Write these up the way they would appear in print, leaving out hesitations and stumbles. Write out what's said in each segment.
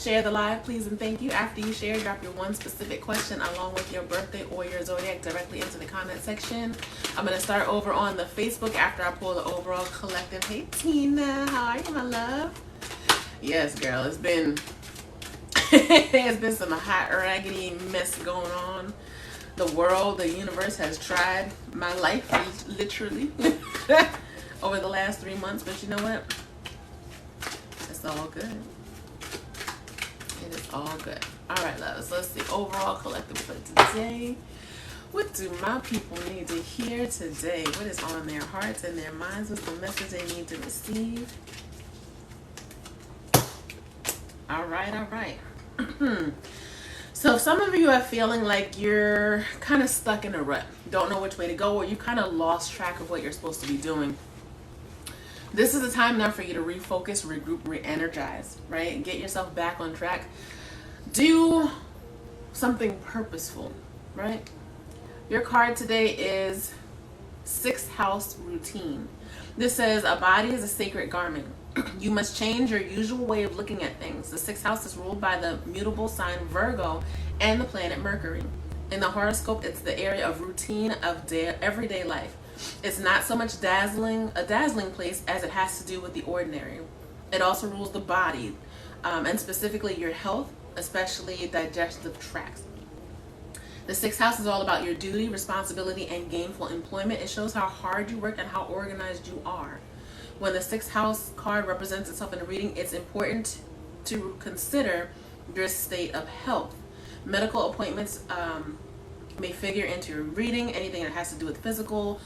share the live, please and thank you. After you share, drop your one specific question along with your birthday or your zodiac directly into the comment section. I'm going to start over on the Facebook after I pull the overall collective. Hey Tina, how are you, my love? Yes, girl, it's been it's been some hot, raggedy mess going on. The world, the universe has tried my life, literally, over the last 3 months. But you know what? It's all good. It is all good. All right, loves. Let's see. Overall collective for today. What do my people need to hear today? What is on their hearts and their minds? What's the message they need to receive? All right, all right. So if some of you are feeling like you're kind of stuck in a rut, don't know which way to go, or you kind of lost track of what you're supposed to be doing, this is the time now for you to refocus, regroup, re-energize, right? Get yourself back on track. Do something purposeful, right? Your card today is 6th house routine. This says a body is a sacred garment. You must change your usual way of looking at things. The 6th house is ruled by the mutable sign Virgo and the planet Mercury. In the horoscope, it's the area of routine of everyday life. It's not so much a dazzling place as it has to do with the ordinary. It also rules the body, and specifically your health, especially digestive tracts. The 6th house is all about your duty, responsibility, and gainful employment. It shows how hard you work and how organized you are. When the 6th house card represents itself in a reading, it's important to consider your state of health. Medical appointments may figure into your reading, anything that has to do with physical,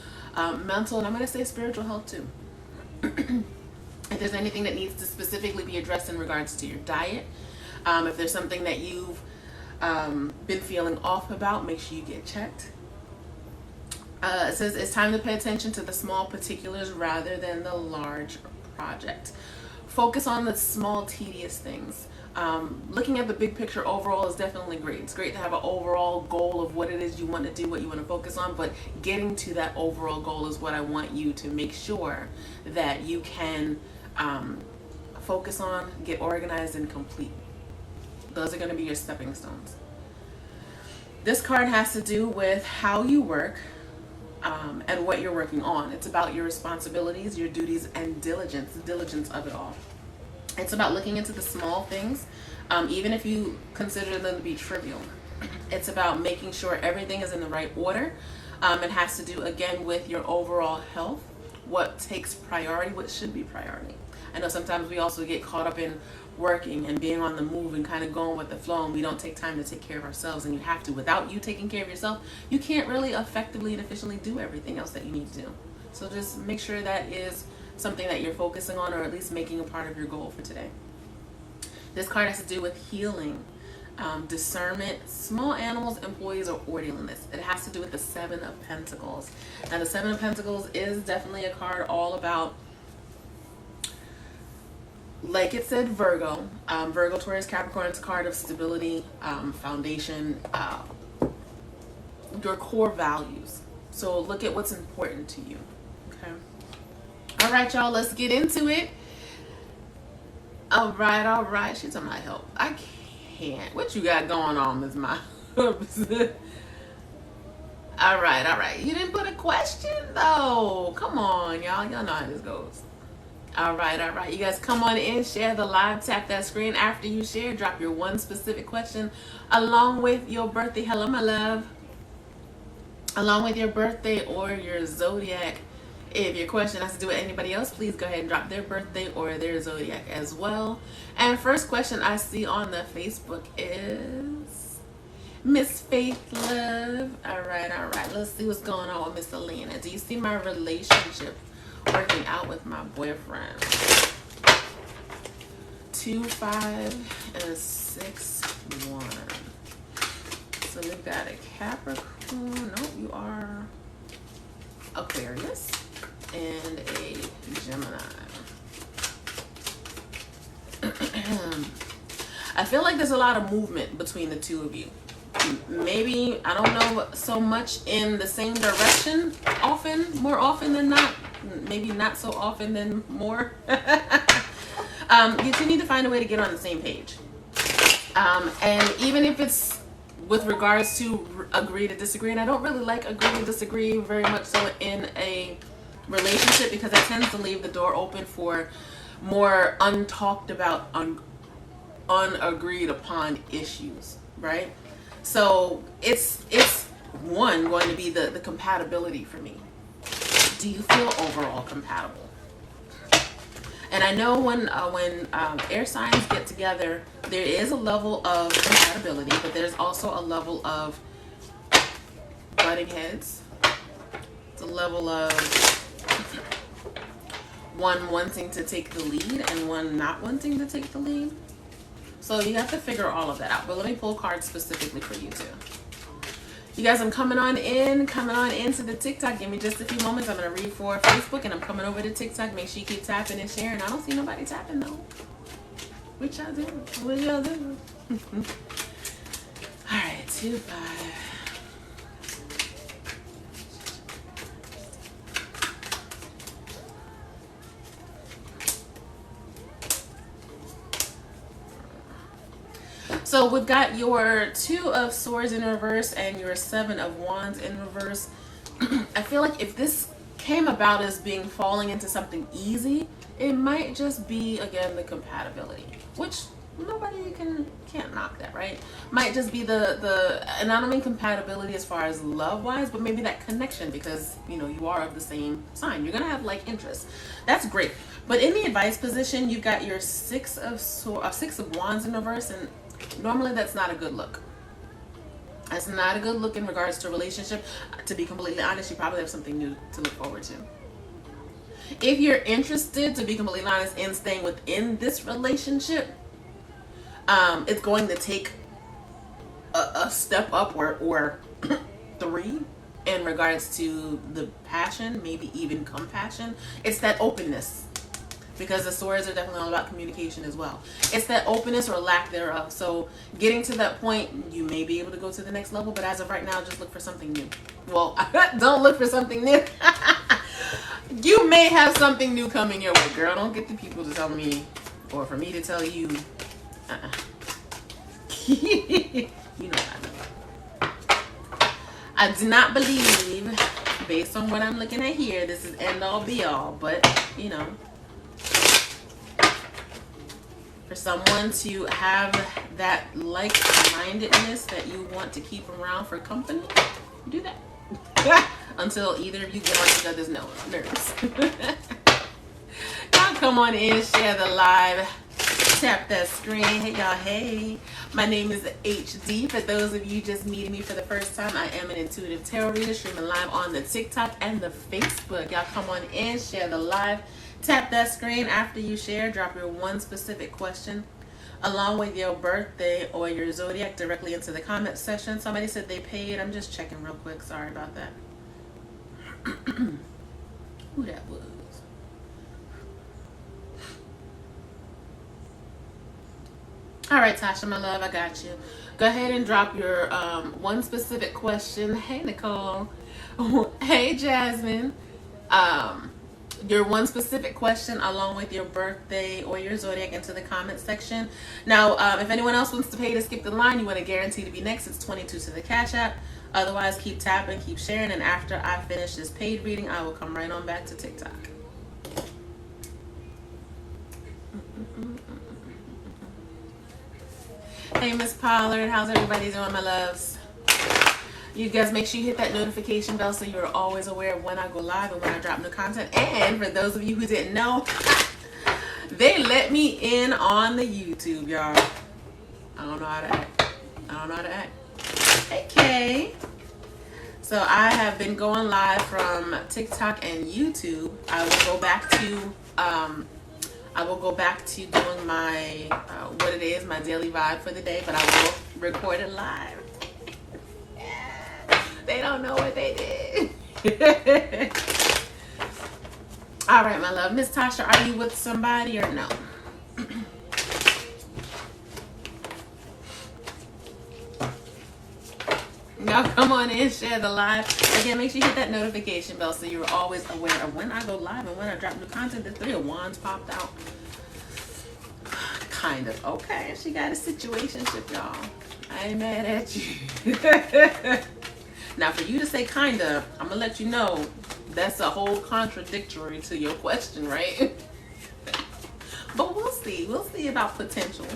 mental, and I'm going to say spiritual health too. If there's anything that needs to specifically be addressed in regards to your diet, if there's something that you've been feeling off about, make sure you get checked. It says it's time to pay attention to the small particulars rather than the large project. Focus on the small, tedious things. Looking at the big picture overall is definitely great. It's great to have an overall goal of what it is you want to do, what you want to focus on, but getting to that overall goal is what I want you to make sure that you can focus on, get organized, and complete. Those are going to be your stepping stones. This card has to do with how you work and what you're working on. It's about your responsibilities, your duties, and diligence, the diligence of it all. It's about looking into the small things, even if you consider them to be trivial. It's about making sure everything is in the right order. It has to do, again, with your overall health, what takes priority, what should be priority. I know sometimes we also get caught up in working and being on the move and kind of going with the flow, and we don't take time to take care of ourselves, and you have to. Without you taking care of yourself, you can't really effectively and efficiently do everything else that you need to do. So just make sure that is something that you're focusing on, or at least making a part of your goal for today. This card has to do with healing, discernment, small animals, employees, or orderliness. It has to do with the 7 of Pentacles. Now the 7 of Pentacles is definitely a card all about, like it said, Virgo. Virgo, Taurus, Capricorn. It's a card of stability, foundation, your core values. So look at what's important to you. Okay. All right, y'all. Let's get into it. All right, all right. She's on my help. I can't. What you got going on, Ms. Miles? All right, all right. You didn't put a question though. Come on, y'all. Y'all know how this goes. All right, all right. You guys come on in, share the live, tap that screen. After you share, drop your one specific question along with your birthday. Hello, my love. Along with your birthday or your zodiac. If your question has to do with anybody else, please go ahead and drop their birthday or their zodiac as well. And first question I see on the Facebook is Miss Faith Love. All right, all right. Let's see what's going on with Miss Elena. Do you see my relationship working out with my boyfriend? 2, 5, and 6, 1. So we've got a Capricorn. No, you are Aquarius and a Gemini. I feel like there's a lot of movement between the two of you. Maybe, I don't know, so much in the same direction more often than not. Maybe not so often than more. You two need to find a way to get on the same page. And even if it's with regards to agree to disagree, and I don't really like agree to disagree very much so in a relationship, because it tends to leave the door open for more untalked about, unagreed upon issues, right? So it's one going to be the compatibility for me. Do you feel overall compatible? And I know when air signs get together, there is a level of compatibility, but there's also a level of butting heads. It's a level of one wanting to take the lead and one not wanting to take the lead. So you have to figure all of that out. But let me pull cards specifically for you too. You guys, I'm coming on into the TikTok. Give me just a few moments. I'm going to read for Facebook, and I'm coming over to TikTok. Make sure you keep tapping and sharing. I don't see nobody tapping, though. What y'all doing? What y'all doing? All right, 2, 5. So we've got your 2 of Swords in reverse and your 7 of Wands in reverse. I feel like if this came about as being falling into something easy, it might just be, again, the compatibility, which nobody can't knock that, right? Might just be the and I don't mean compatibility as far as love wise, but maybe that connection, because you know you are of the same sign. You're gonna have like interests. That's great. But in the advice position, you've got your 6 of Wands in reverse, and normally that's not a good look. That's not a good look in regards to a relationship. To be completely honest, you probably have something new to look forward to. If you're interested, to be completely honest, in staying within this relationship, it's going to take a step up or 3 in regards to the passion, maybe even compassion. It's that openness. Because the swords are definitely all about communication as well. It's that openness or lack thereof. So getting to that point, you may be able to go to the next level, but as of right now, just look for something new. Well, don't look for something new. You may have something new coming your way, girl. Don't get the people to tell me, or for me to tell you. You know what I mean. I do not believe, based on what I'm looking at here, this is end all be all, but you know, for someone to have that like-mindedness that you want to keep around for company, do that. Until either of you get on each other's nerves. Y'all come on in, share the live, tap that screen. Hey y'all, hey. My name is HD. For those of you just meeting me for the first time, I am an intuitive tarot reader, streaming live on the TikTok and the Facebook. Y'all come on in, share the live. Tap that screen. After you share, drop your one specific question along with your birthday or your zodiac directly into the comment section. Somebody said they paid. I'm just checking real quick. Sorry about that. Who that was? All right, Tasha, my love, I got you. Go ahead and drop your one specific question. Hey, Nicole. Hey, Jasmine. Your one specific question along with your birthday or your zodiac into the comment section. Now, if anyone else wants to pay to skip the line, you want to guarantee to be next, it's 22 to the Cash App. Otherwise, keep tapping, keep sharing, and after I finish this paid reading, I will come right on back to TikTok. Hey, Miss Pollard, how's everybody doing, my loves? You guys make sure you hit that notification bell so you're always aware of when I go live and when I drop new content. And for those of you who didn't know, they let me in on the YouTube, y'all. I don't know how to act. Hey, Kay. So I have been going live from TikTok and YouTube. I will go back to doing my what it is, my daily vibe for the day, but I will record it live. They don't know what they did. All right, my love. Miss Tasha, are you with somebody or no? Y'all come on in, share the live. Again, make sure you hit that notification bell so you're always aware of when I go live and when I drop new content. The 3 of Wands popped out. kind of. Okay, she got a situationship, y'all. I ain't mad at you. Now, for you to say kinda, I'm gonna let you know that's a whole contradictory to your question, right? But we'll see. We'll see about potential,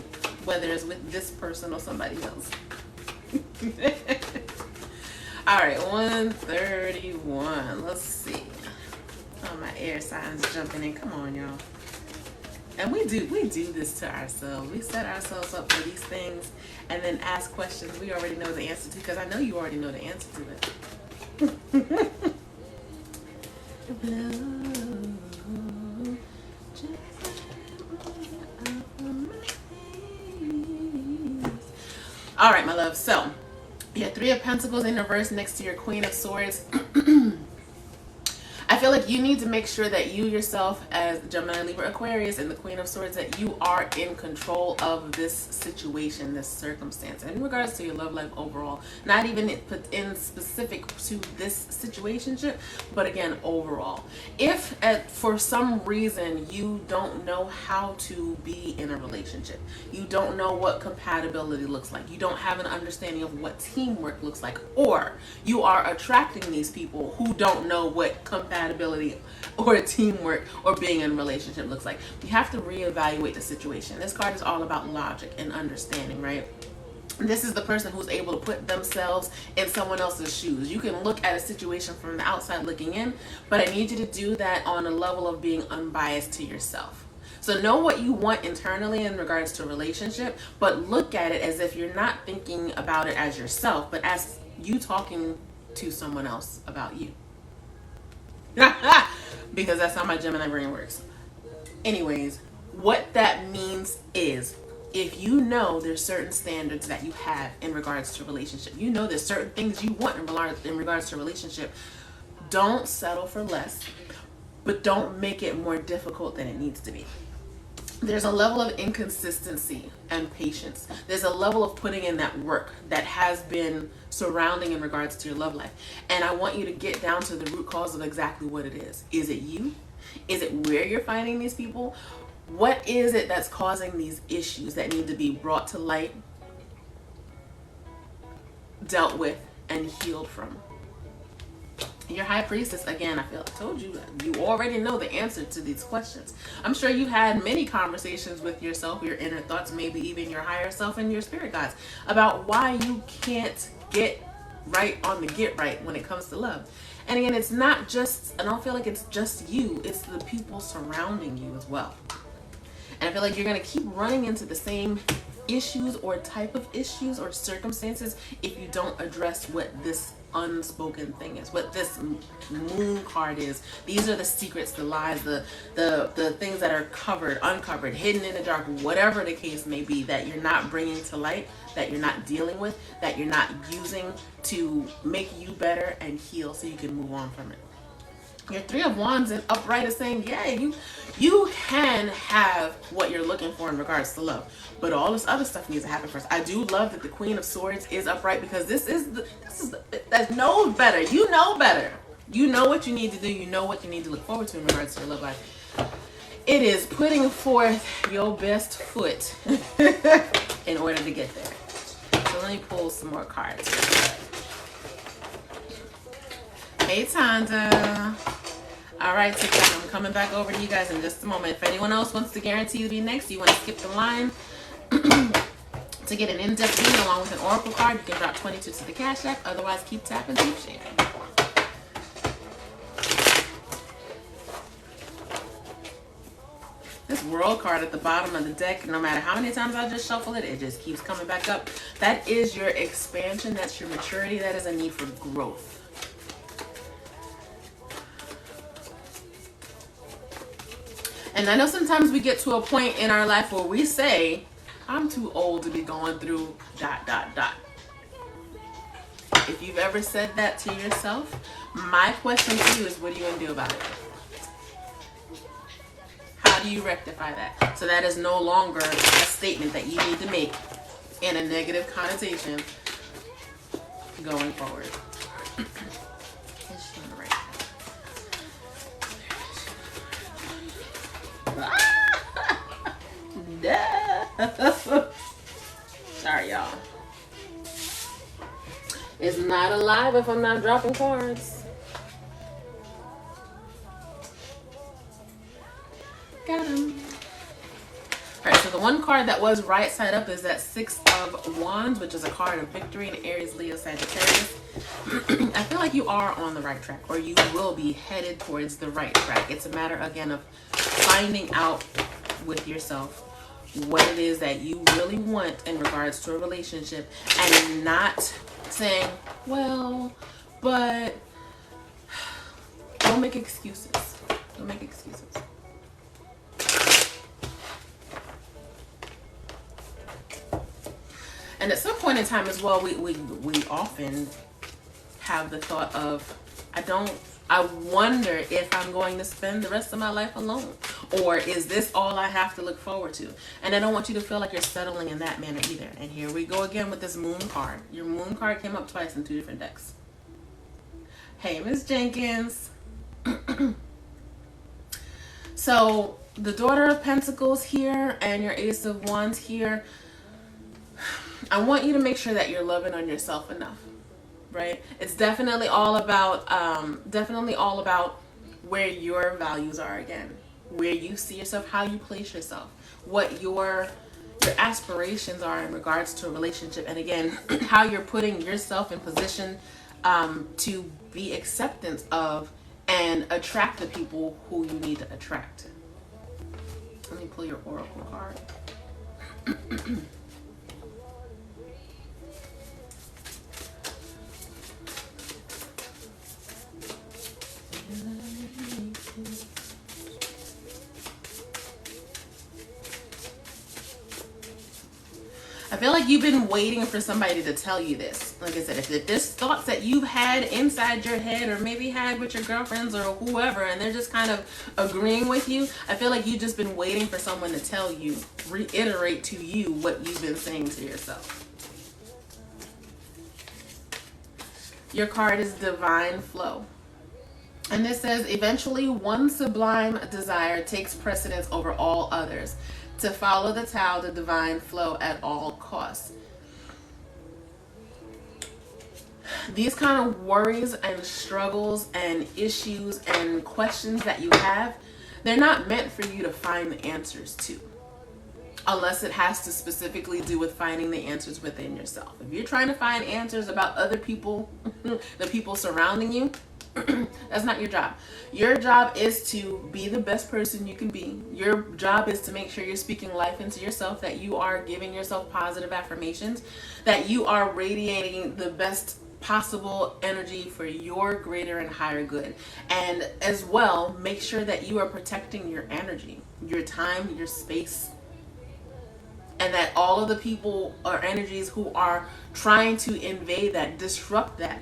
whether it's with this person or somebody else. All right, 131. Let's see. Oh, my air signs jumping in. Come on, y'all. And we do this to ourselves. We set ourselves up for these things and then ask questions we already know the answer to, because I know you already know the answer to it. All right, my love. So, your Three of Pentacles in reverse next to your Queen of Swords. I feel like you need to make sure that you yourself, as Gemini, Libra, Aquarius, and the Queen of Swords, that you are in control of this situation, this circumstance, in regards to your love life overall. Not even in specific to this situationship, but again, overall. If for some reason you don't know how to be in a relationship, you don't know what compatibility looks like, you don't have an understanding of what teamwork looks like, or you are attracting these people who don't know what compatibility or teamwork or being in a relationship looks like, you have to reevaluate the situation. This card is all about logic and understanding, right? This is the person who's able to put themselves in someone else's shoes. You can look at a situation from the outside looking in, but I need you to do that on a level of being unbiased to yourself. So know what you want internally in regards to a relationship, but look at it as if you're not thinking about it as yourself, but as you talking to someone else about you. Because that's how my Gemini brain works. Anyways, what that means is, if you know there's certain standards that you have in regards to a relationship, you know there's certain things you want in regards to a relationship, don't settle for less, but don't make it more difficult than it needs to be. There's a level of inconsistency and patience. There's a level of putting in that work that has been surrounding in regards to your love life. And I want you to get down to the root cause of exactly what it is. Is it you? Is it where you're finding these people? What is it that's causing these issues that need to be brought to light, dealt with, and healed from? Your High Priestess, again, I told you, you already know the answer to these questions. I'm sure you had many conversations with yourself, your inner thoughts, maybe even your higher self and your spirit guides, about why you can't get right on the get right when it comes to love. And again, it's not just, I don't feel like it's just you, it's the people surrounding you as well. And I feel like you're going to keep running into the same issues or type of issues or circumstances if you don't address what this unspoken thing is, what this moon card is. These are the secrets, the lies, the things that are uncovered, hidden in the dark, whatever the case may be, that you're not bringing to light, that you're not dealing with, that you're not using to make you better and heal so you can move on from it. Your Three of Wands and upright is saying, yeah, you can have what you're looking for in regards to love, but all this other stuff needs to happen first. I do love that the Queen of Swords is upright, because this is that knows better. You know better. You know what you need to do. You know what you need to look forward to in regards to your love life. It is putting forth your best foot in order to get there. So let me pull some more cards. Hey, Tanda. All right, TikTok, I'm coming back over to you guys in just a moment. If anyone else wants to guarantee to be next, you want to skip the line to get an in-depth reading along with an oracle card, you can drop 22 to the Cash App. Otherwise, keep tapping, keep sharing. This World card at the bottom of the deck, no matter how many times I just shuffle it, it just keeps coming back up. That is your expansion. That's your maturity. That is a need for growth. And I know sometimes we get to a point in our life where we say, I'm too old to be going through ... If you've ever said that to yourself, my question to you is, what are you going to do about it? How do you rectify that? So that is no longer a statement that you need to make in a negative connotation going forward. Sorry, y'all. It's not alive if I'm not dropping cards. Got him. Alright, so the one card that was right side up is that Six of Wands, which is a card of victory in Aries, Leo, Sagittarius. I feel like you are on the right track, or you will be headed towards the right track. It's a matter, again, of finding out with yourself what it is that you really want in regards to a relationship, and not saying, well, but don't make excuses. Don't make excuses. And at some point in time as well, we often have the thought of, I wonder if I'm going to spend the rest of my life alone, or is this all I have to look forward to? And I don't want you to feel like you're settling in that manner either. And here we go again with this moon card. Your moon card came up twice in 2 different decks. Hey, Miss Jenkins. So the Daughter of Pentacles here and your Ace of Wands here, I want you to make sure that you're loving on yourself enough, right? It's definitely all about where your values are again, where you see yourself, how you place yourself, what your aspirations are in regards to a relationship, and again, how you're putting yourself in position to be acceptance of and attract the people who you need to attract. Let me pull your oracle card. I feel like you've been waiting for somebody to tell you this. Like I said, if there's thoughts that you've had inside your head, or maybe had with your girlfriends or whoever, and they're just kind of agreeing with you, I feel like you've just been waiting for someone to tell you, reiterate to you what you've been saying to yourself. Your card is Divine Flow. And this says, eventually one sublime desire takes precedence over all others, to follow the Tao, the divine flow at all costs. These kind of worries and struggles and issues and questions that you have, they're not meant for you to find the answers to, unless it has to specifically do with finding the answers within yourself. If you're trying to find answers about other people, the people surrounding you, that's not your job. Your job is to be the best person you can be. Your job is to make sure you're speaking life into yourself, that you are giving yourself positive affirmations, that you are radiating the best possible energy for your greater and higher good. And as well, make sure that you are protecting your energy, your time, your space, and that all of the people or energies who are trying to invade that, disrupt that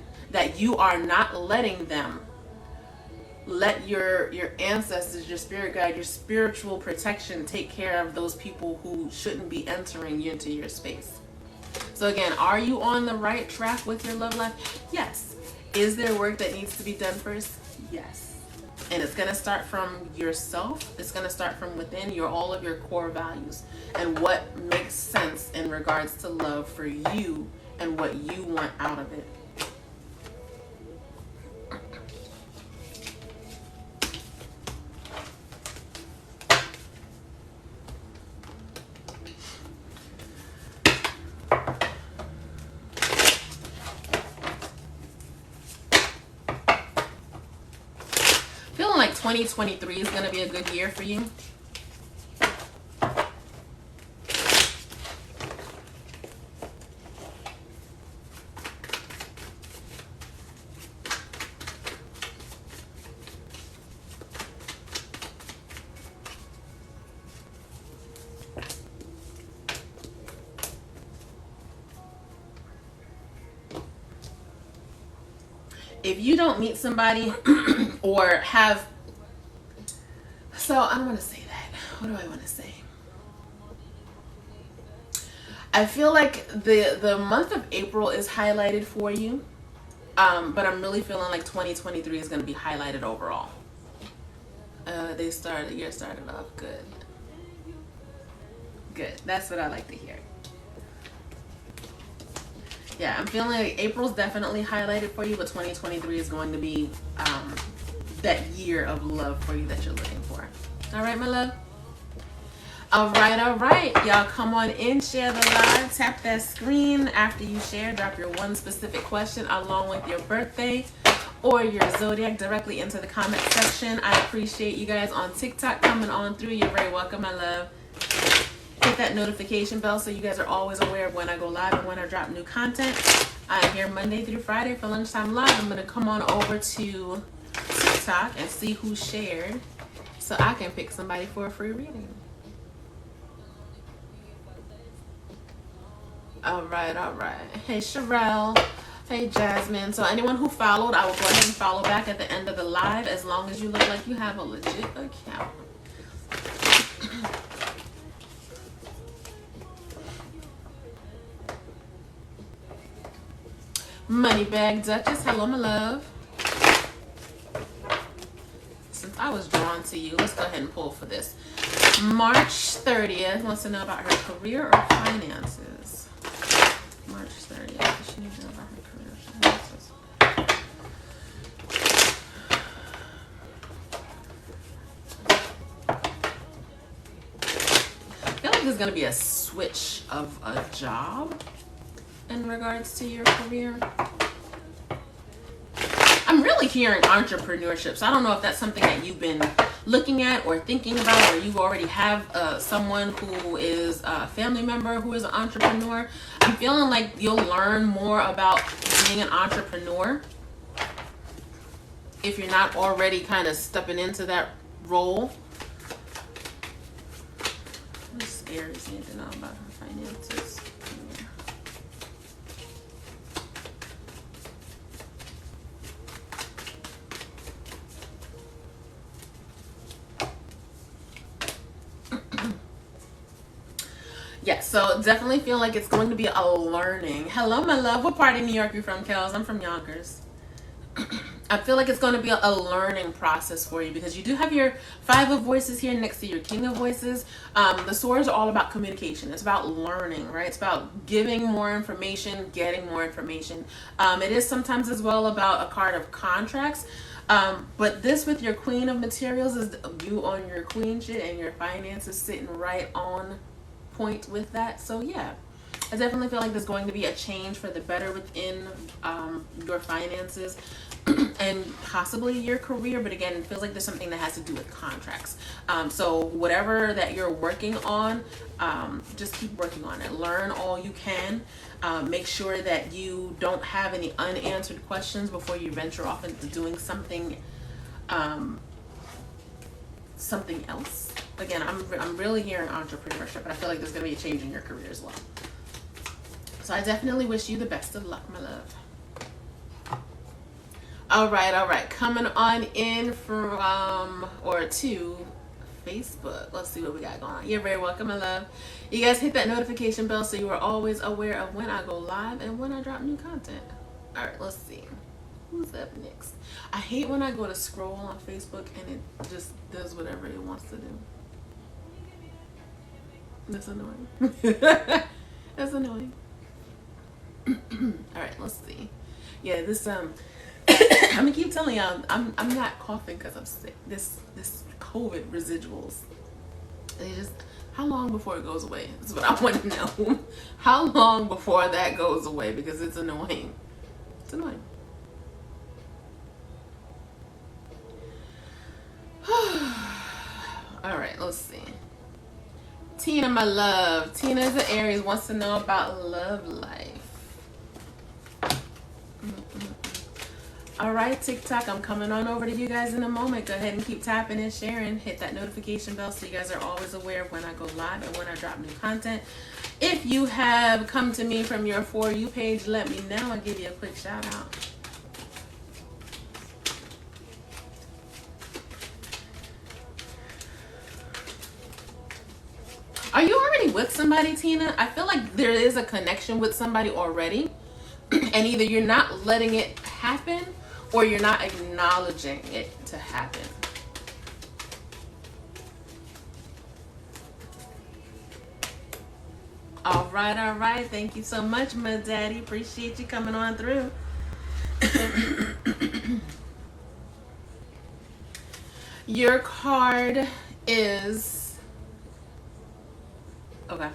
you are not letting them. Let your ancestors, your spirit guide, your spiritual protection take care of those people who shouldn't be entering into your space. So again, are you on the right track with your love life? Yes. Is there work that needs to be done first? Yes. And it's going to start from yourself. It's going to start from within all of your core values and what makes sense in regards to love for you and what you want out of it. Feeling like 2023 is going to be a good year for you. If you don't meet somebody or have, so I don't want to say that. What do I want to say? I feel like the month of April is highlighted for you, but I'm really feeling like 2023 is going to be highlighted overall. The year started off good. Good. That's what I like to hear. Yeah, I'm feeling like April's definitely highlighted for you, but 2023 is going to be that year of love for you that you're looking for. All right, my love? All right. Y'all come on in, share the live, tap that screen. After you share, drop your one specific question along with your birthday or your zodiac directly into the comment section. I appreciate you guys on TikTok coming on through. You're very welcome, my love. Hit that notification bell so you guys are always aware of when I go live and when I drop new content. I'm here Monday through Friday for Lunchtime Live. I'm going to come on over to TikTok and see who shared so I can pick somebody for a free reading. All right. Hey, Sherelle. Hey, Jasmine. So anyone who followed, I will go ahead and follow back at the end of the live as long as you look like you have a legit account. Moneybag Duchess, hello, my love. Since I was drawn to you, let's go ahead and pull for this. March 30th wants to know about her career or finances. March 30th. She needs to know about her career or finances. I feel like there's going to be a switch of a job in regards to your career. I'm really hearing entrepreneurship, so I don't know if that's something that you've been looking at or thinking about, or you already have someone who is a family member who is an entrepreneur. I'm feeling like you'll learn more about being an entrepreneur if you're not already kind of stepping into that role. What Aries need to know about her finances? Yeah, so definitely feel like it's going to be a learning. Hello, my love. What part of New York are you from, Kels? I'm from Yonkers. I feel like it's going to be a learning process for you because you do have your Five of Voices here next to your King of Voices. The swords are all about communication. It's about learning, right? It's about giving more information, getting more information. It is sometimes as well about a card of contracts. But this with your Queen of Materials is you on your queen shit and your finances sitting right on point with that. So yeah, I definitely feel like there's going to be a change for the better within your finances and possibly your career, but again, it feels like there's something that has to do with contracts. So whatever that you're working on, just keep working on it. Learn all you can. Make sure that you don't have any unanswered questions before you venture off into doing something else. Again, I'm really hearing entrepreneurship, but I feel like there's going to be a change in your career as well. So I definitely wish you the best of luck, my love. All right. Coming on in from or to Facebook. Let's see what we got going on. You're very welcome, my love. You guys hit that notification bell so you are always aware of when I go live and when I drop new content. All right, let's see. Who's up next? I hate when I go to scroll on Facebook and it just does whatever it wants to do. That's annoying. That's annoying. All right, let's see. Yeah, this I'm gonna keep telling y'all I'm not coughing because I'm sick. This COVID residuals. They just, how long before it goes away? That's what I want to know. How long before that goes away? Because it's annoying. It's annoying. All right, let's see. Tina, my love. Tina is an Aries, wants to know about love life. All right, TikTok, I'm coming on over to you guys in a moment. Go ahead and keep tapping and sharing. Hit that notification bell so you guys are always aware of when I go live and when I drop new content. If you have come to me from your For You page, let me know. I'll give you a quick shout out. Are you already with somebody, Tina? I feel like there is a connection with somebody already. And either you're not letting it happen or you're not acknowledging it to happen. All right, all right. Thank you so much, my daddy. Appreciate you coming on through. Your card is... Okay.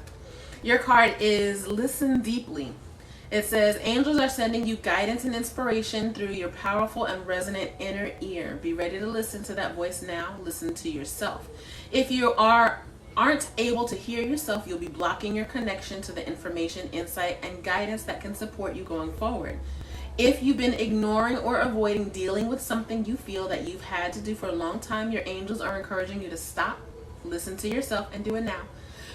Your card is Listen Deeply. It says, angels are sending you guidance and inspiration through your powerful and resonant inner ear. Be ready to listen to that voice now. Listen to yourself. If you aren't able to hear yourself, you'll be blocking your connection to the information, insight, and guidance that can support you going forward. If you've been ignoring or avoiding dealing with something you feel that you've had to do for a long time, your angels are encouraging you to stop, listen to yourself, and do it now.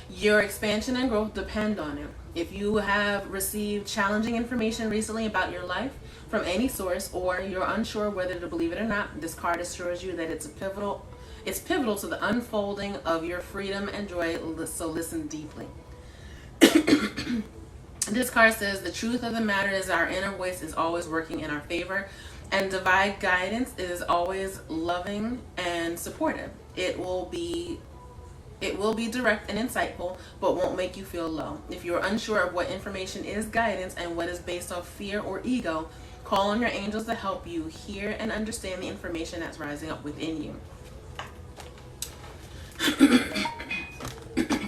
Your expansion and growth depend on it. If you have received challenging information recently about your life from any source, or you're unsure whether to believe it or not, this card assures you that it's pivotal to the unfolding of your freedom and joy, so listen deeply. This card says, the truth of the matter is our inner voice is always working in our favor, and divine guidance is always loving and supportive. It will be direct and insightful, but won't make you feel low. If you're unsure of what information is guidance and what is based off fear or ego, call on your angels to help you hear and understand the information that's rising up within you.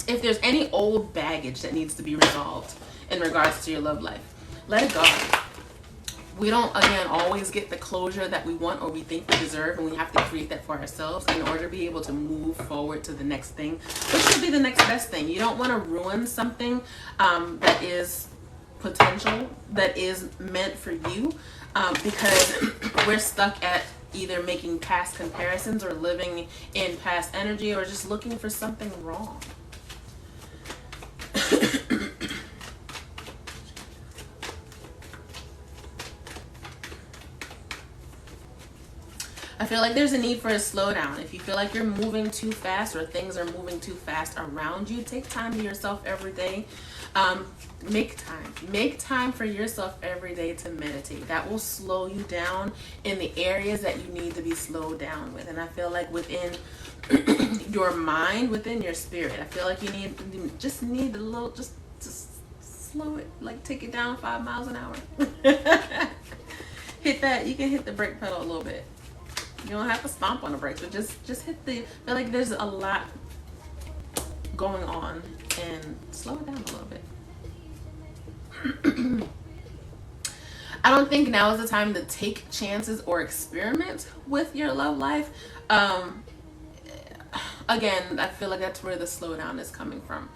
If there's any old baggage that needs to be resolved in regards to your love life, let it go. We don't, again, always get the closure that we want or we think we deserve, and we have to create that for ourselves in order to be able to move forward to the next thing, which should be the next best thing. You don't want to ruin something that is potential, that is meant for you, because we're stuck at either making past comparisons or living in past energy or just looking for something wrong. I feel like there's a need for a slowdown. If you feel like you're moving too fast or things are moving too fast around you, take time to yourself every day. Make time for yourself every day to meditate. That will slow you down in the areas that you need to be slowed down with. And I feel like within your mind, within your spirit, I feel like you need a little, just slow it, like take it down 5 miles an hour. Hit that, you can hit the brake pedal a little bit. You don't have to stomp on the brakes, but just hit the, I feel like there's a lot going on, and slow it down a little bit. I don't think now is the time to take chances or experiment with your love life. Again, I feel like that's where the slowdown is coming from.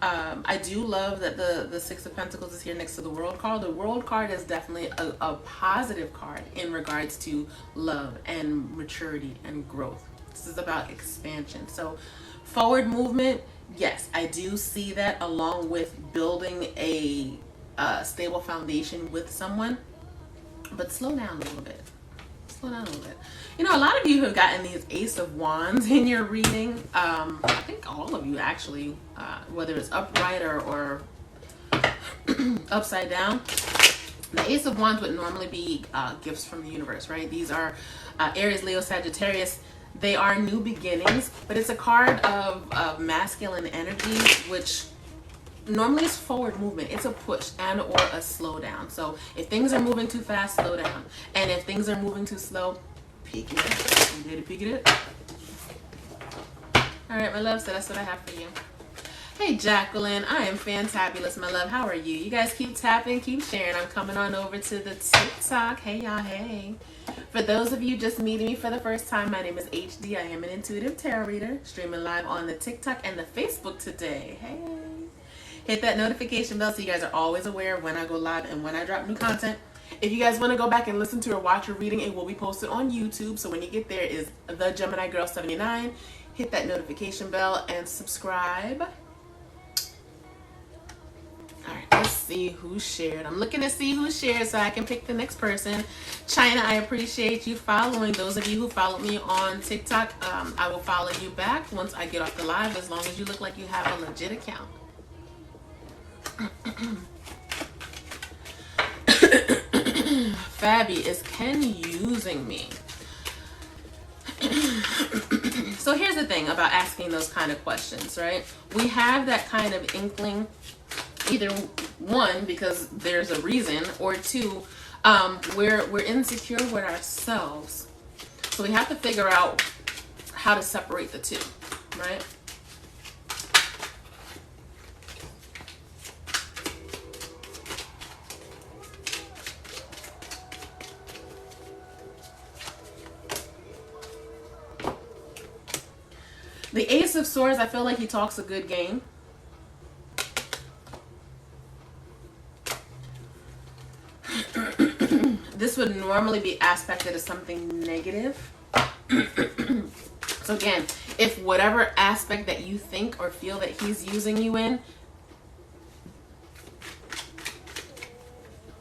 I do love that the Six of Pentacles is here next to the World card. The World card is definitely a positive card in regards to love and maturity and growth. This is about expansion. So forward movement, yes, I do see that, along with building a stable foundation with someone. But slow down a little bit. Slow down a little bit. You know, a lot of you have gotten these Ace of Wands in your reading. I think all of you actually, whether it's upright or upside down. The Ace of Wands would normally be gifts from the universe, right? These are Aries, Leo, Sagittarius. They are new beginnings, but it's a card of masculine energy, which normally is forward movement. It's a push and or a slow down. So if things are moving too fast, slow down. And if things are moving too slow, peek it up. You ready to peek it up? All right, my love, so that's what I have for you. Hey, Jacqueline, I am fantabulous, my love. How are you? You guys keep tapping, keep sharing. I'm coming on over to the TikTok. Hey, y'all, hey. For those of you just meeting me for the first time, my name is HD. I am an intuitive tarot reader, streaming live on the TikTok and the Facebook today. Hey. Hit that notification bell so you guys are always aware when I go live and when I drop new content. If you guys want to go back and listen to or watch a reading, it will be posted on YouTube. So when you get there is The Gemini Girl 79. Hit that notification bell and subscribe. All right, let's see who shared. I'm looking to see who shared so I can pick the next person. China, I appreciate you following. Those of you who follow me on TikTok, I will follow you back once I get off the live, as long as you look like you have a legit account. Fabi, is Ken using me? So here's the thing about asking those kind of questions, right? We have that kind of inkling Either one, because there's a reason, or two, we're insecure with ourselves. So we have to figure out how to separate the two, right? The Ace of Swords, I feel like he talks a good game. This would normally be aspected as something negative. So again, if whatever aspect that you think or feel that he's using you in,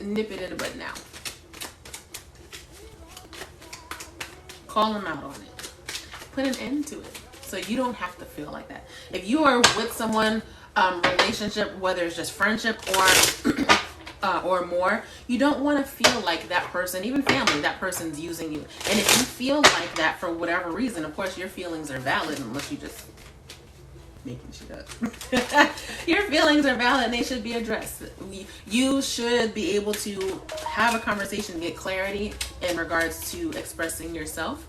nip it in the bud now. Call him out on it. Put an end to it. So you don't have to feel like that. If you are with someone, relationship, whether it's just friendship or more, you don't want to feel like that person, even family, that person's using you. And if you feel like that for whatever reason, of course your feelings are valid, unless you just making shit up. Your feelings are valid and they should be addressed. You should be able to have a conversation, get clarity in regards to expressing yourself,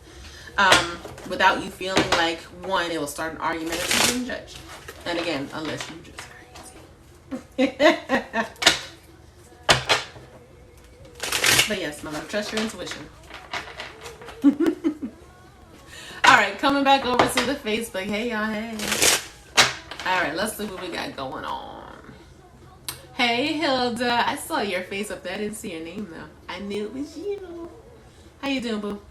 without you feeling like, one, it will start an argument if you're being judged. And again, unless you just crazy. But yes, my love, trust your intuition. All right, coming back over to the Facebook. Hey, y'all, hey. All right, let's see what we got going on. Hey, Hilda. I saw your face up there. I didn't see your name, though. I knew it was you. How you doing, boo?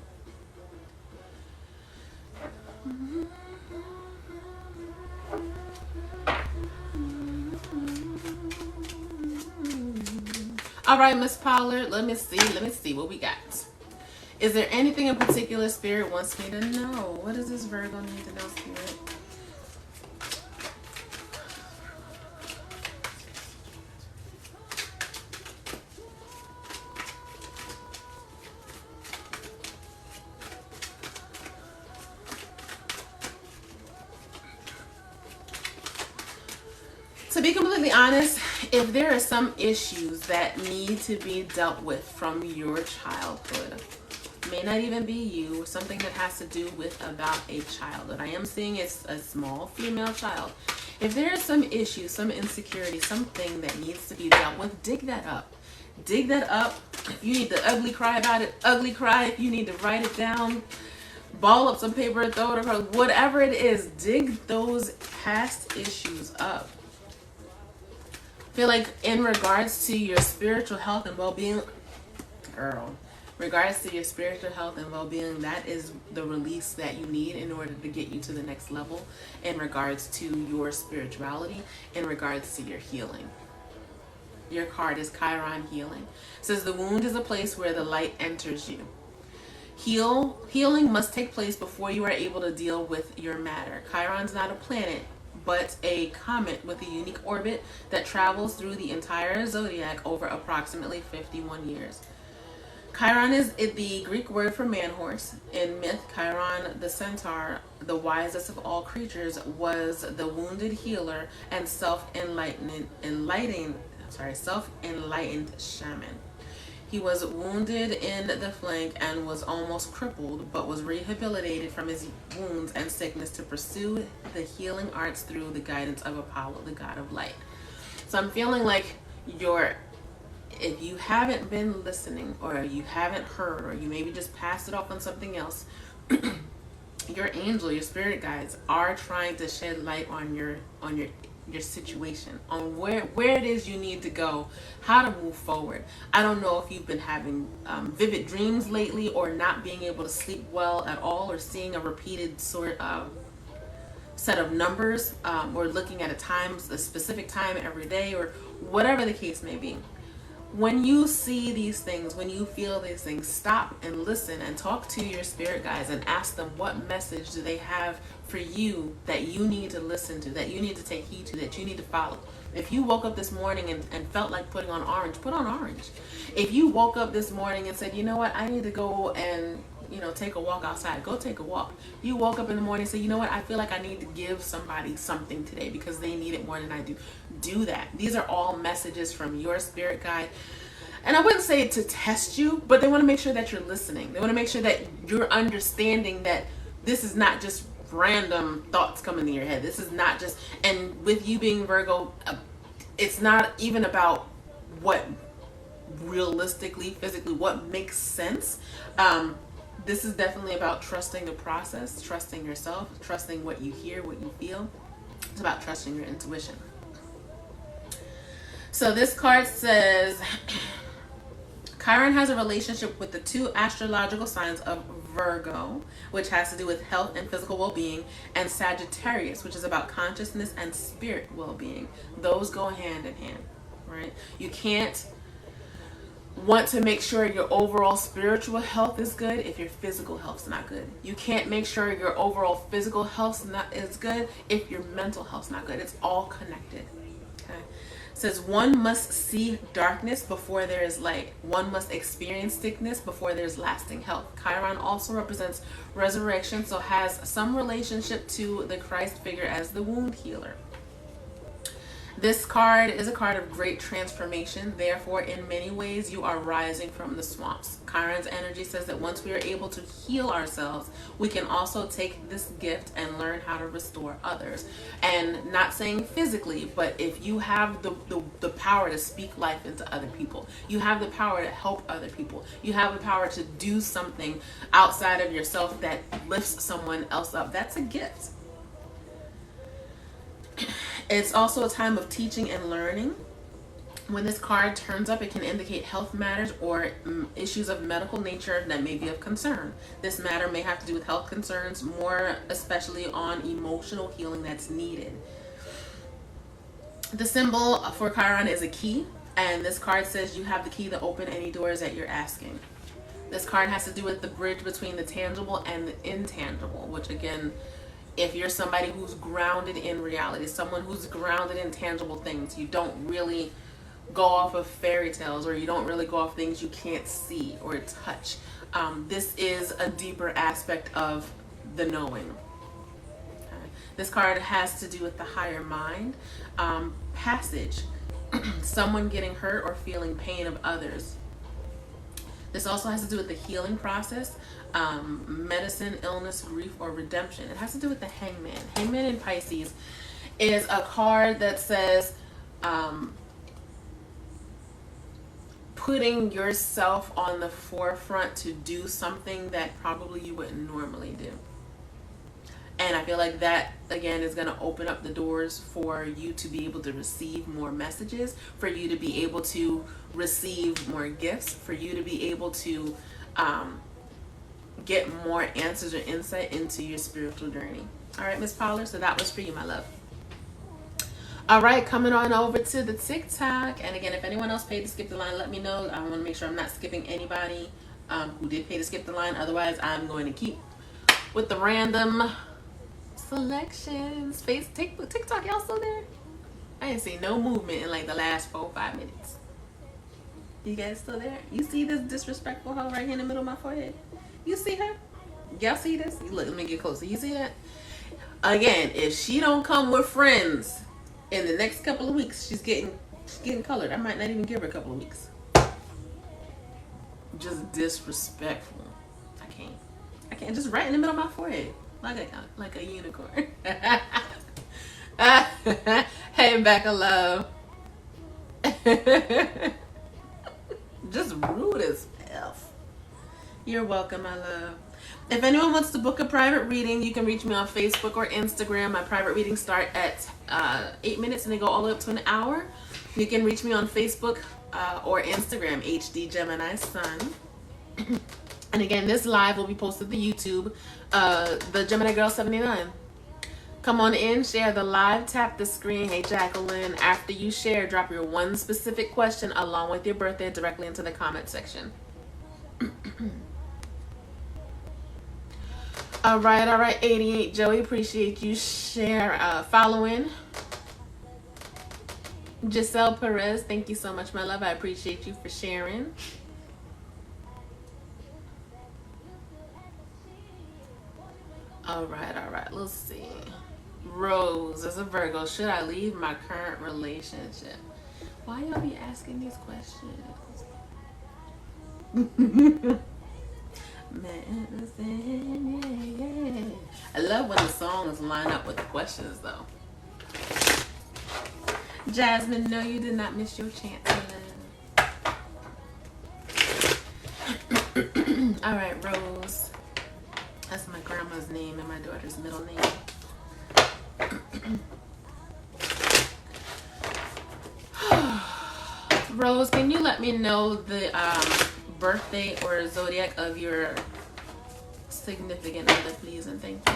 All right, Miss Pollard, let me see what we got. Is there anything in particular Spirit wants me to know? What does this Virgo need to know, Spirit? To be completely honest, if there are some issues that need to be dealt with from your childhood, may not even be you, something that has to do with about a childhood. I am seeing it's a small female child. If there is some issue, some insecurity, something that needs to be dealt with, dig that up. Dig that up. If you need to ugly cry about it, ugly cry. If you need to write it down, ball up some paper, throw it across, whatever it is, dig those past issues up. I feel like in regards to your spiritual health and well-being, girl, regards to your spiritual health and well-being, that is the release that you need in order to get you to the next level in regards to your spirituality, in regards to your healing. Your card is Chiron Healing. It says the wound is a place where the light enters you. Healing must take place before you are able to deal with your matter. Chiron's not a planet, but a comet with a unique orbit that travels through the entire zodiac over approximately 51 years. Chiron is the Greek word for man horse. In myth, Chiron the Centaur, the wisest of all creatures, was the wounded healer and self-enlightened shaman. He was wounded in the flank and was almost crippled, but was rehabilitated from his wounds and sickness to pursue the healing arts through the guidance of Apollo, the god of light. So I'm feeling like if you haven't been listening, or you haven't heard, or you maybe just passed it off on something else, your angel, your spirit guides are trying to shed light on your situation, on where it is you need to go, how to move forward. I don't know if you've been having vivid dreams lately, or not being able to sleep well at all, or seeing a repeated sort of set of numbers, or looking at a specific time every day, or whatever the case may be. When you see these things, when you feel these things, stop and listen and talk to your spirit guides and ask them what message do they have for you that you need to listen to, that you need to take heed to, that you need to follow. If you woke up this morning and felt like putting on orange, put on orange. If you woke up this morning and said, you know what, I need to go and take a walk outside, go take a walk. You woke up in the morning and say, you know what, I feel like I need to give somebody something today because they need it more than I do. do that. These are all messages from your spirit guide. And I wouldn't say to test you, but they want to make sure that you're listening. They want to make sure that you're understanding that this is not just random thoughts coming to your head. This is not just, and with you being Virgo, it's not even about what realistically, physically, what makes sense. This is definitely about trusting the process, trusting yourself, trusting what you hear, what you feel. It's about trusting your intuition. So this card says, Chiron has a relationship with the two astrological signs of Virgo, which has to do with health and physical well-being, and Sagittarius, which is about consciousness and spirit well-being. Those go hand in hand, right? You can't want to make sure your overall spiritual health is good if your physical health's not good. You can't make sure your overall physical health is good if your mental health's not good. It's all connected. Okay. It says one must see darkness before there is light. One must experience sickness before there's lasting health. Chiron also represents resurrection, so has some relationship to the Christ figure as the wound healer. This card is a card of great transformation. Therefore, in many ways, you are rising from the swamps. Chiron's energy says that once we are able to heal ourselves, we can also take this gift and learn how to restore others. And not saying physically, but if you have the power to speak life into other people, you have the power to help other people, you have the power to do something outside of yourself that lifts someone else up, that's a gift. It's also a time of teaching and learning. When this card turns up, it can indicate health matters or issues of medical nature that may be of concern. This matter may have to do with health concerns, more especially on emotional healing that's needed. The symbol for Chiron is a key, and this card says you have the key to open any doors that you're asking. This card has to do with the bridge between the tangible and the intangible, which again, if you're somebody who's grounded in reality, someone who's grounded in tangible things, you don't really go off of fairy tales, or you don't really go off things you can't see or touch. This is a deeper aspect of the knowing. Okay. This card has to do with the higher mind, passage, someone getting hurt or feeling pain of others. This also has to do with the healing process, medicine, illness, grief, or redemption. It has to do with the hangman. Hangman in Pisces is a card that says putting yourself on the forefront to do something that probably you wouldn't normally do. And I feel like that, again, is going to open up the doors for you to be able to receive more messages, for you to be able to receive more gifts, for you to be able to get more answers or insight into your spiritual journey. All right, Miss Paula, so that was for you, my love. All right, coming on over to the TikTok. And again, if anyone else paid to skip the line, let me know. I want to make sure I'm not skipping anybody who did pay to skip the line. Otherwise, I'm going to keep with the random selections. TikTok, y'all still there? I ain't seen no movement in like the last 4 or 5 minutes. You guys still there? You see this disrespectful hoe right here in the middle of my forehead? You see her? Y'all see this? Look, let me get closer. You see that? Again, if she don't come with friends in the next couple of weeks, she's getting colored. I might not even give her a couple of weeks. Just disrespectful. I can't. Just right in the middle of my forehead. Like a unicorn. Hey, Becca love. Just rude as F. You're welcome, my love. If anyone wants to book a private reading, you can reach me on Facebook or Instagram. My private readings start at 8 minutes and they go all the way up to an hour. You can reach me on Facebook or Instagram, HD Gemini Sun. And again, this live will be posted to YouTube, the Gemini Girl 79. Come on in, share the live, tap the screen. Hey, Jacqueline. After you share, drop your one specific question along with your birthday directly into the comment section. All right, 88 Joey, appreciate you following. Giselle Perez, thank you so much, my love. I appreciate you for sharing. All right, let's see. Rose, as a Virgo, should I leave my current relationship? Why y'all be asking these questions? I love when the songs line up with the questions, though. Jasmine, no, you did not miss your chance. All right, Rose. That's my grandma's name and my daughter's middle name. Rose, can you let me know the birthday or zodiac of your significant other, please, and thank you.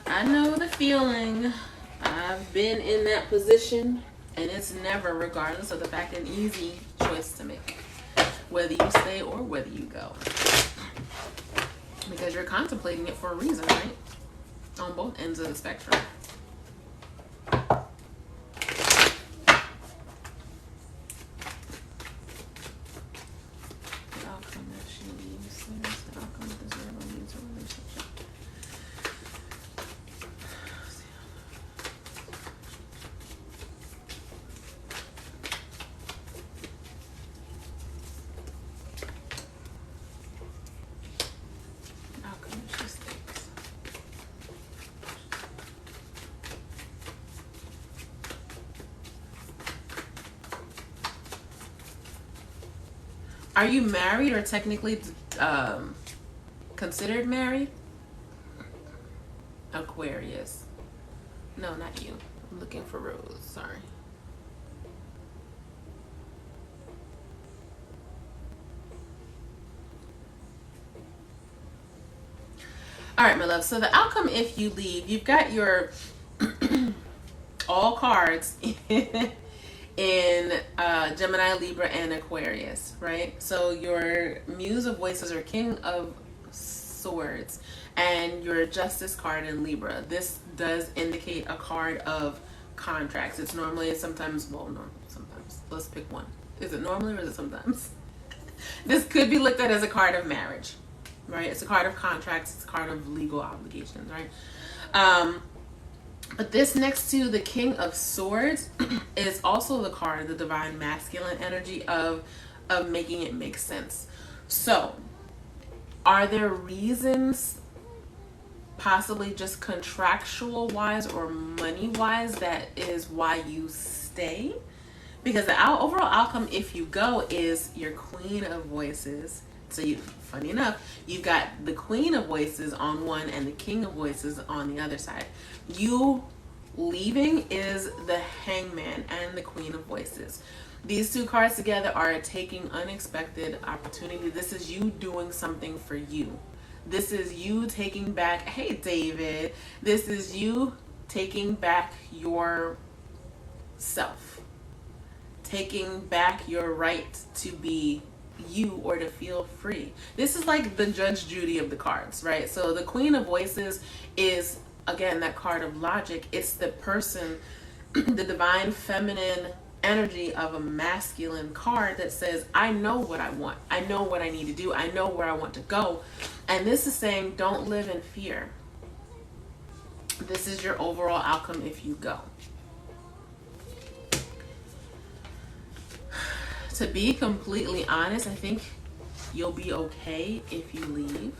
I know the feeling. I've been in that position, and it's never, regardless of the fact, an easy choice to make, whether you stay or whether you go, because you're contemplating it for a reason, right? On both ends of the spectrum. Are you married or technically considered married? Aquarius. No, not you. I'm looking for Rose. Sorry. All right, my love. So the outcome if you leave, you've got your all cards in Gemini, Libra, and Aquarius, right? So your Muse of Voices or King of Swords and your Justice card in Libra. This does indicate a card of contracts. It's normally, sometimes, well, no, sometimes. Let's pick one. Is it normally or is it sometimes? This could be looked at as a card of marriage, right? It's a card of contracts. It's a card of legal obligations, right? But this next to the King of Swords is also the card, the divine masculine energy of making it make sense. So, are there reasons, possibly just contractual wise or money wise, that is why you stay? Because the overall outcome if you go is your Queen of Voices. So funny enough, you've got the Queen of Voices on one and the King of Voices on the other side. You leaving is the Hangman and the Queen of Voices. These two cards together are taking unexpected opportunity. This is you doing something for you. This is you taking back, hey David, this is you taking back your self. Taking back your right to be you or to feel free. This is like the Judge Judy of the cards, right? So the Queen of Voices is, again, that card of logic. It's the person, the divine feminine energy of a masculine card that says, I know what I want. I know what I need to do. I know where I want to go. And this is saying, don't live in fear. This is your overall outcome if you go. To be completely honest, I think you'll be okay if you leave.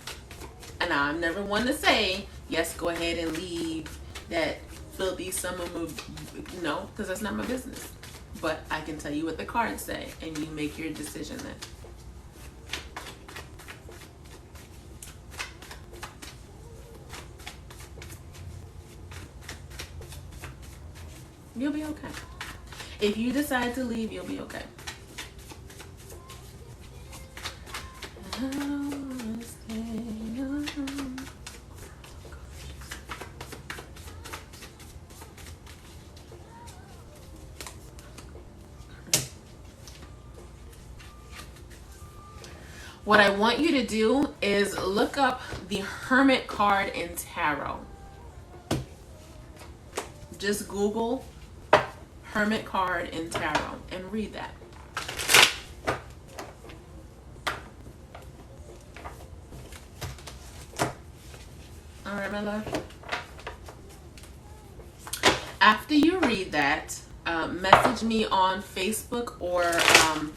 And I'm never one to say, yes, go ahead and leave that filthy summer move. No, because that's not my business. But I can tell you what the cards say, and you make your decision then. You'll be okay. If you decide to leave, you'll be okay. What I want you to do is look up the Hermit card in Tarot. Just Google Hermit card in tarot and read that. All right, my love. After you read that, message me on Facebook or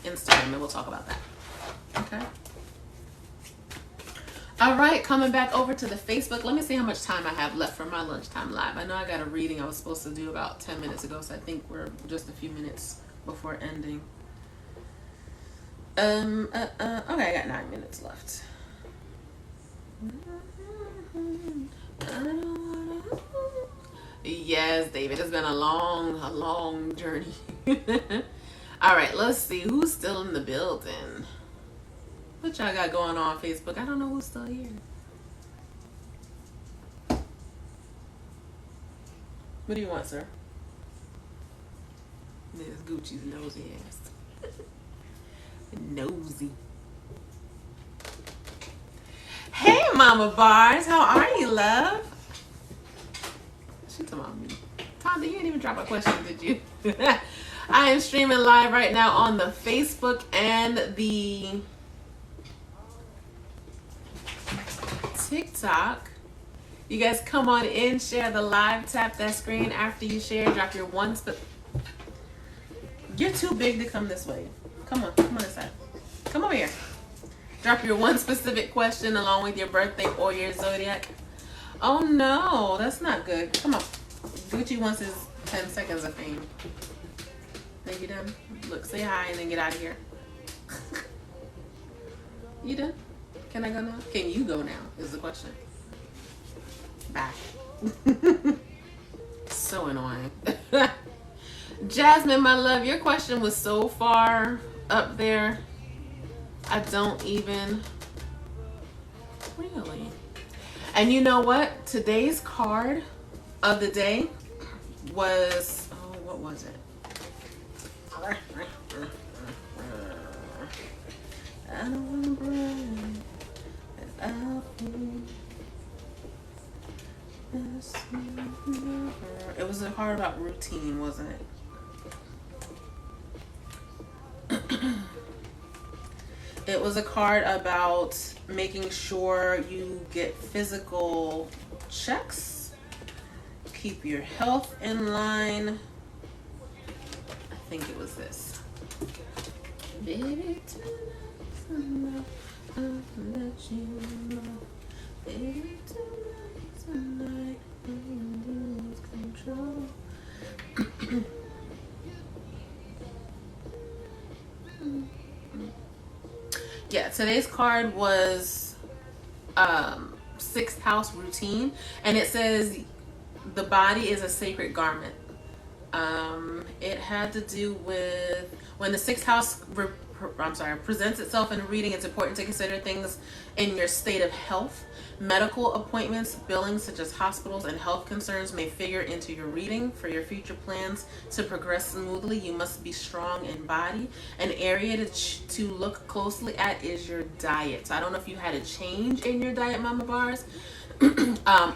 Instagram, and we'll talk about that. Okay. All right, coming back over to the Facebook. Let me see how much time I have left for my lunchtime live. I know I got a reading I was supposed to do about 10 minutes ago, so I think we're just a few minutes before ending. Okay, I got 9 minutes left. Yes, David, it's been a long journey. All right, let's see who's still in the building. What y'all got going on Facebook? I don't know who's still here. What do you want, sir? There's Gucci's nosy ass. Nosy. Hey, Mama Bars, how are you, love? She talking about me. Tonda, you didn't even drop a question, did you? I am streaming live right now on the Facebook and the TikTok. You guys come on in, share the live, tap that screen after you share, drop your one You're too big to come this way. Come on this side. Come over here. Drop your one specific question along with your birthday or your zodiac. Oh no, that's not good. Come on. Gucci wants his 10 seconds of fame. Think you done? Look, say hi and then get out of here. You done? Can I go now? Can you go now is the question. Bye. So annoying. Jasmine, my love, your question was so far up there. I don't even really. And you know what? Today's card of the day was, oh, what was it? I don't want to brag. It was a card about routine, wasn't it? It was a card about making sure you get physical checks, keep your health in line. I think it was this. Baby, tonight, I'll let you know. Baby, tonight, I'll lose control. Yeah, today's card was 6th house routine, and it says the body is a sacred garment. It had to do with when the 6th house presents itself in a reading. It's important to consider things in your state of health. Medical appointments, billings such as hospitals, and health concerns may figure into your reading. For your future plans to progress smoothly, you must be strong in body. An area to look closely at is your diet. So I don't know if you had a change in your diet, Mama Bars,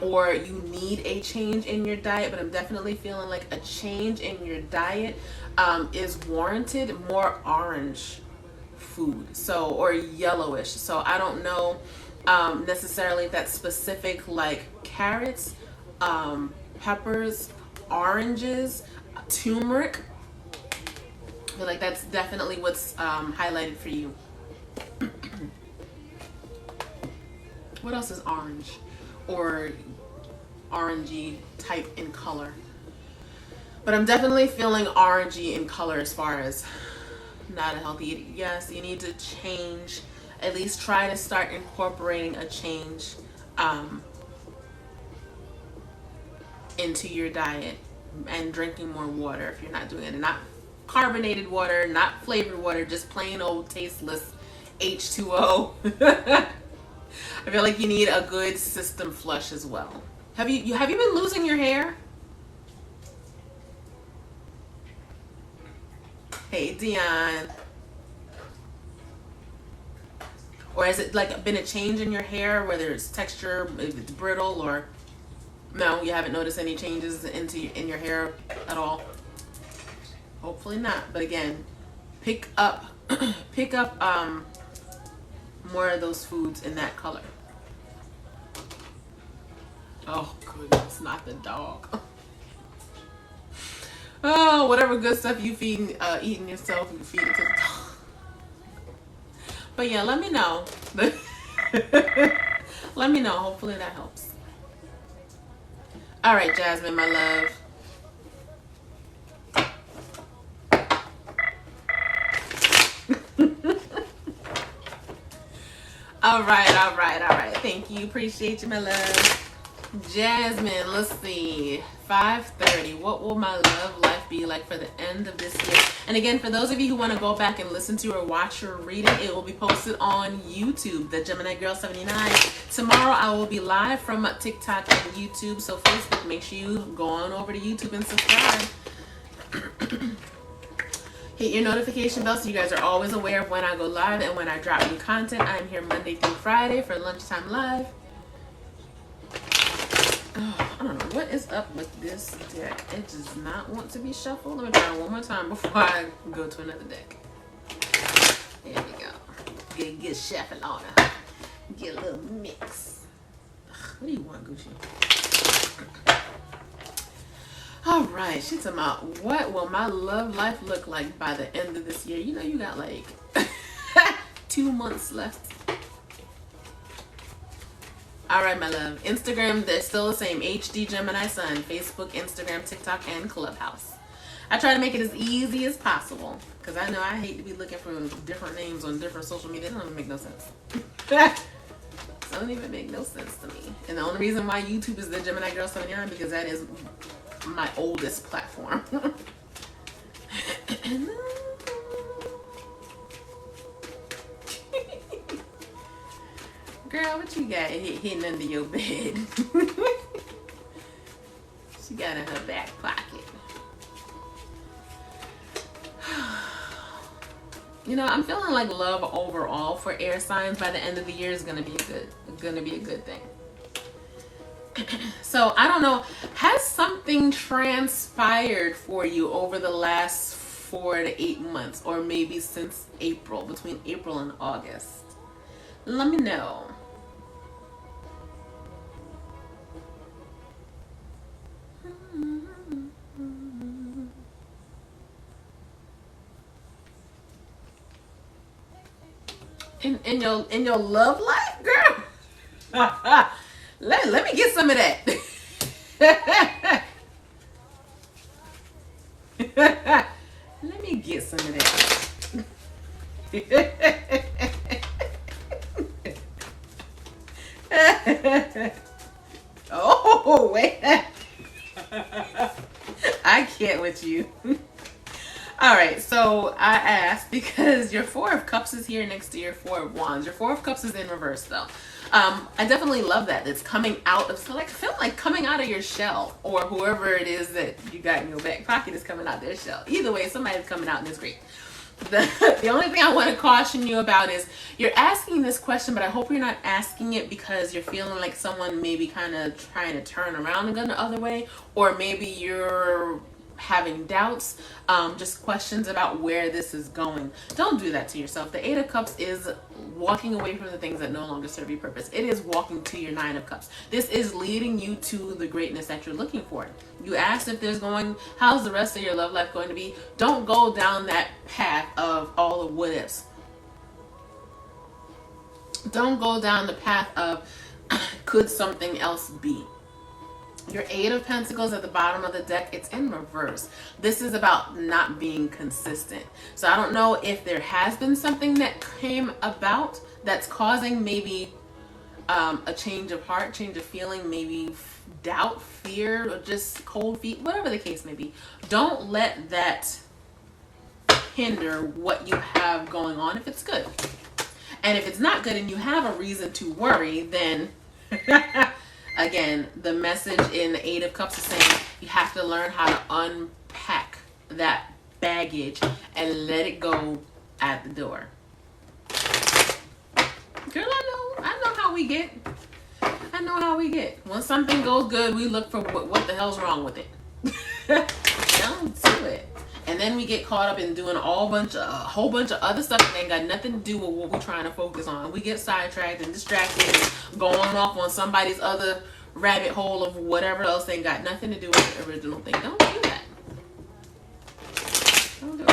or you need a change in your diet, but I'm definitely feeling like a change in your diet is warranted. More orange food, so, or yellowish. So I don't know necessarily if that's specific, like carrots, peppers, oranges, turmeric. I feel like that's definitely what's highlighted for you. What else is orange or orangey type in color? But I'm definitely feeling orangey in color as far as not a healthy eating. Yes, you need to change. At least try to start incorporating a change into your diet, and drinking more water if you're not doing it. And not carbonated water, not flavored water, just plain old tasteless H2O. I feel like you need a good system flush as well. Have you been losing your hair? Hey, Dion. Or has it like been a change in your hair, whether it's texture, if it's brittle, or no, you haven't noticed any changes in your hair at all? Hopefully not. But again, pick up pick up more of those foods in that color. Oh goodness, not the dog. Oh, whatever good stuff you eating yourself, you feed it to the dog. But yeah, let me know. Let me know. Hopefully that helps. All right, Jasmine, my love. All right. Thank you. Appreciate you, my love. Jasmine, let's see. 5:30. What will my love life be like for the end of this year? And again, for those of you who want to go back and listen to or watch or read it, it will be posted on YouTube, the Gemini Girl 79. Tomorrow I will be live from TikTok and YouTube. So Facebook, make sure you go on over to YouTube and subscribe. Hit your notification bell so you guys are always aware of when I go live and when I drop new content. I'm here Monday through Friday for Lunchtime Live. Oh, I don't know what is up with this deck. It does not want to be shuffled. Let me try it one more time before I go to another deck. There we go. Get shuffle on her. Get a little mix. What do you want, Gucci? All right, she's talking about what will my love life look like by the end of this year. You know, you got like 2 months left. All right, my love. Instagram, they're still the same. HD Gemini Sun. Facebook, Instagram, TikTok, and Clubhouse. I try to make it as easy as possible because I know I hate to be looking for different names on different social media. It doesn't make no sense. It doesn't even make no sense to me. And the only reason why YouTube is the Gemini Girl 79 because that is my oldest platform. Girl, what you got hidden under your bed? She got in her back pocket. You know, I'm feeling like love overall for air signs by the end of the year is gonna be a good thing. So I don't know, has something transpired for you over the last 4 to 8 months, or maybe since April, between April and August? Let me know. In your love life, girl. Let me get some of that. Let me get some of that. Oh, wait. I can't with you. All right, so I asked because your 4 of Cups is here next to your 4 of Wands. Your 4 of Cups is in reverse, though. I definitely love that. It's coming out of, so like, I feel like coming out of your shell, or whoever it is that you got in your back pocket is coming out their shell. Either way, somebody's coming out and it's great. The only thing I want to caution you about is you're asking this question, but I hope you're not asking it because you're feeling like someone may be kind of trying to turn around and go the other way, or maybe you're having doubts, just questions about where this is going. Don't do that to yourself. The 8 of Cups is walking away from the things that no longer serve your purpose. It is walking to your 9 of Cups. This is leading you to the greatness that you're looking for. You asked if there's how's the rest of your love life going to be? Don't go down that path of all the what ifs. Don't go down the path of could something else be? Your 8 of Pentacles at the bottom of the deck, it's in reverse. This is about not being consistent. So I don't know if there has been something that came about that's causing maybe a change of heart, change of feeling, maybe doubt, fear, or just cold feet, whatever the case may be. Don't let that hinder what you have going on if it's good. And if it's not good and you have a reason to worry, then again, the message in the 8 of Cups is saying you have to learn how to unpack that baggage and let it go at the door. Girl, I know how we get. I know how we get. When something goes good, we look for what the hell's wrong with it. Don't do it. And then we get caught up in doing a whole bunch of other stuff that ain't got nothing to do with what we're trying to focus on. We get sidetracked and distracted and going off on somebody's other rabbit hole of whatever else ain't got nothing to do with the original thing. Don't do that. Don't do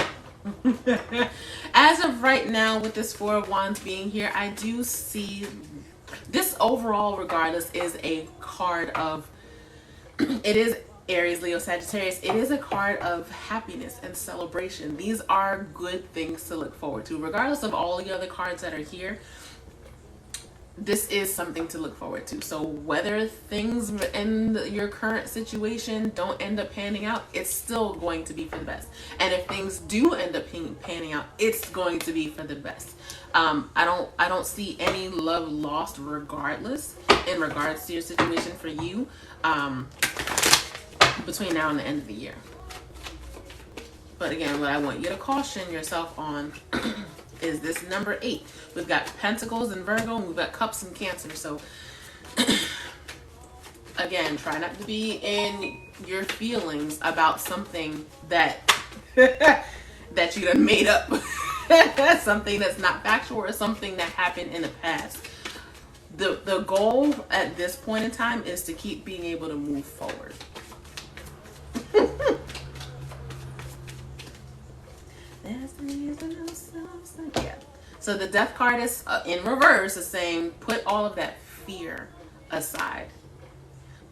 it. As of right now, with this Four of Wands being here, I do see this overall, regardless, is a card of, it is Aries, Leo, Sagittarius. It is a card of happiness and celebration. These are good things to look forward to. Regardless of all the other cards that are here, this is something to look forward to. So whether things in your current situation don't end up panning out, it's still going to be for the best. And if things do end up panning out, it's going to be for the best. I don't see any love lost regardless in regards to your situation for you. Between now and the end of the year. But again, what I want you to caution yourself on is this number 8. We've got Pentacles in Virgo, and we've got Cups in Cancer. So again, try not to be in your feelings about something that that you done made up. Something that's not factual, or something that happened in the past. The goal at this point in time is to keep being able to move forward. Yeah. So the Death card is in reverse, is saying put all of that fear aside.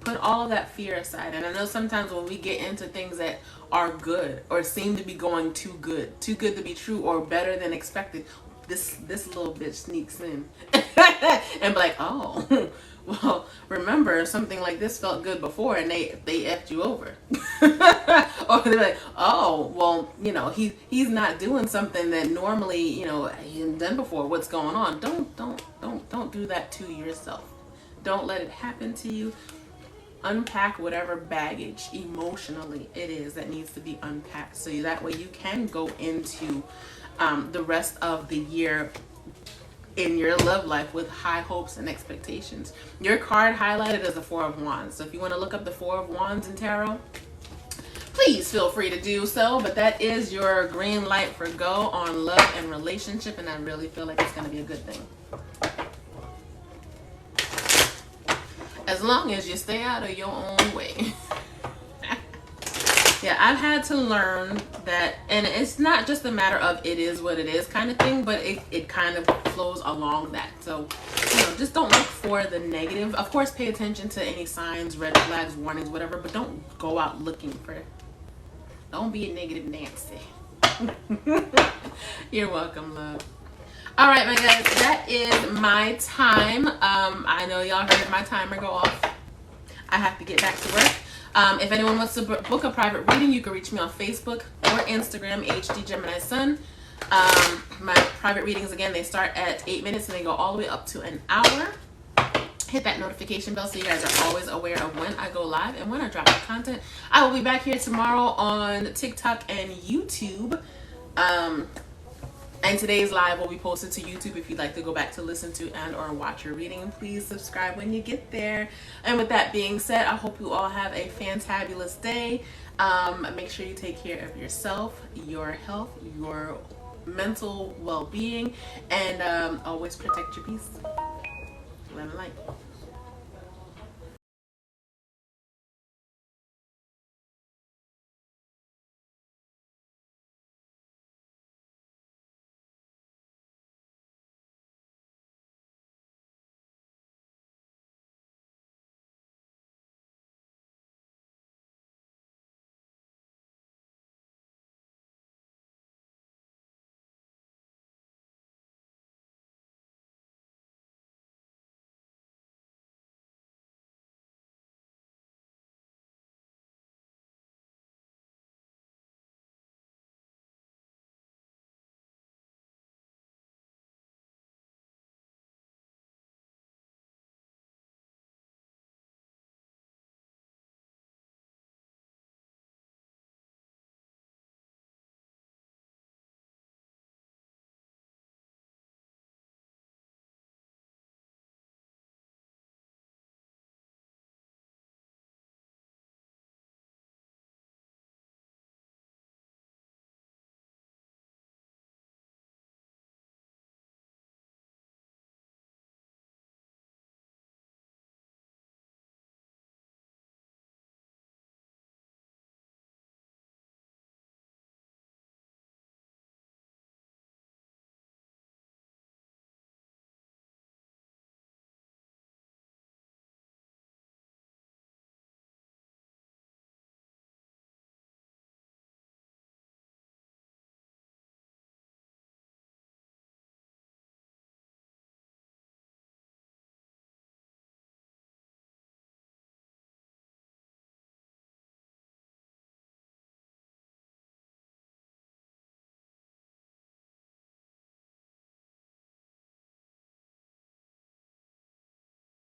Put all of that fear aside. And I know sometimes when we get into things that are good or seem to be going too good to be true, or better than expected, this little bitch sneaks in and be like, oh, well, remember something like this felt good before and they effed you over. Or they're like, oh, well, you know, he's not doing something that normally, you know, he hadn't done before. What's going on? Don't do that to yourself. Don't let it happen to you. Unpack whatever baggage emotionally it is that needs to be unpacked, so that way you can go into the rest of the year in your love life with high hopes and expectations. Your card highlighted as the Four of Wands. So if you want to look up the Four of Wands in tarot, please feel free to do so. But that is your green light for go on love and relationship, and I really feel like it's going to be a good thing. As long as you stay out of your own way. Yeah, I've had to learn that, and it's not just a matter of it is what it is kind of thing, but it kind of flows along that. So, you know, just don't look for the negative. Of course, pay attention to any signs, red flags, warnings, whatever, but don't go out looking for it. Don't be a negative Nancy. You're welcome, love. All right, my guys, that is my time. I know y'all heard my timer go off. I have to get back to work. If anyone wants to book a private reading, you can reach me on Facebook or Instagram, HD Gemini Sun. My private readings, again, they start at 8 minutes and they go all the way up to an hour. Hit that notification bell so you guys are always aware of when I go live and when I drop my content. I will be back here tomorrow on TikTok and YouTube. And today's live will be posted to YouTube if you'd like to go back to listen to and or watch your reading. Please subscribe when you get there. And with that being said, I hope you all have a fantabulous day. Make sure you take care of yourself, your health, your mental well-being, and always protect your peace. Love and light.